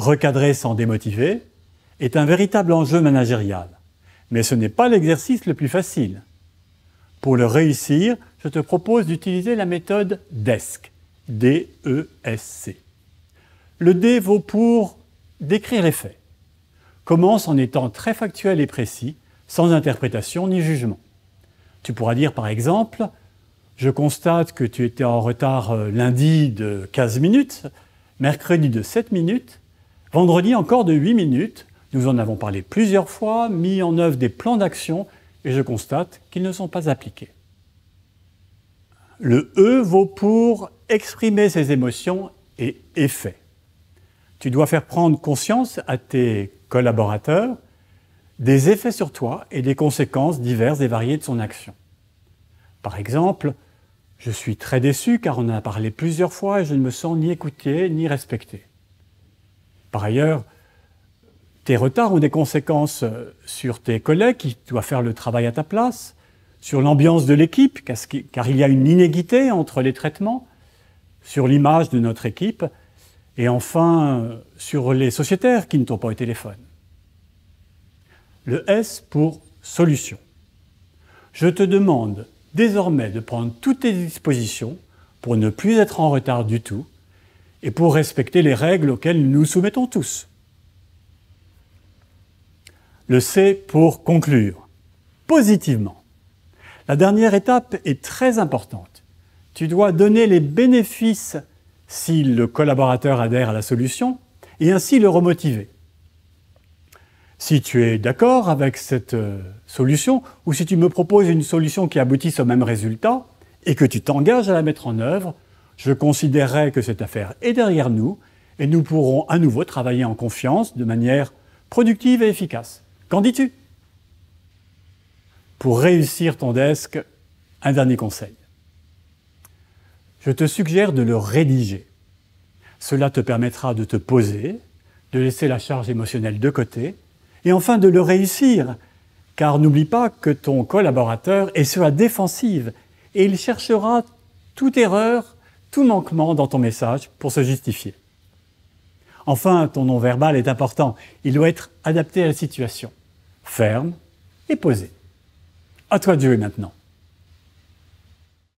recadrer sans démotiver est un véritable enjeu managérial. Mais ce n'est pas l'exercice le plus facile. Pour le réussir, je te propose d'utiliser la méthode DESC. D-E-S-C. Le D vaut pour décrire les faits. Commence en étant très factuel et précis, sans interprétation ni jugement. Tu pourras dire par exemple « Je constate que tu étais en retard lundi de 15 minutes, mercredi de 7 minutes, vendredi encore de 8 minutes. Nous en avons parlé plusieurs fois, mis en œuvre des plans d'action et je constate qu'ils ne sont pas appliqués. » Le E vaut pour exprimer ses émotions et effets. Tu dois faire prendre conscience à tes collaborateurs des effets sur toi et des conséquences diverses et variées de son action. Par exemple, je suis très déçu car on en a parlé plusieurs fois et je ne me sens ni écouté ni respecté. Par ailleurs, tes retards ont des conséquences sur tes collègues qui doivent faire le travail à ta place, sur l'ambiance de l'équipe car il y a une inéquité entre les traitements, sur l'image de notre équipe et enfin sur les sociétaires qui ne t'ont pas au téléphone. Le S pour solution. Je te demande désormais de prendre toutes tes dispositions pour ne plus être en retard du tout et pour respecter les règles auxquelles nous nous soumettons tous. Le C pour conclure. Positivement. La dernière étape est très importante. Tu dois donner les bénéfices si le collaborateur adhère à la solution et ainsi le remotiver. Si tu es d'accord avec cette solution ou si tu me proposes une solution qui aboutisse au même résultat et que tu t'engages à la mettre en œuvre, je considérerai que cette affaire est derrière nous et nous pourrons à nouveau travailler en confiance de manière productive et efficace. Qu'en dis-tu? Pour réussir ton desk, un dernier conseil. Je te suggère de le rédiger. Cela te permettra de te poser, de laisser la charge émotionnelle de côté et enfin de le réussir, car n'oublie pas que ton collaborateur est sur la défensive et il cherchera toute erreur, tout manquement dans ton message pour se justifier. Enfin, ton non-verbal est important. Il doit être adapté à la situation, ferme et posé. À toi de jouer maintenant.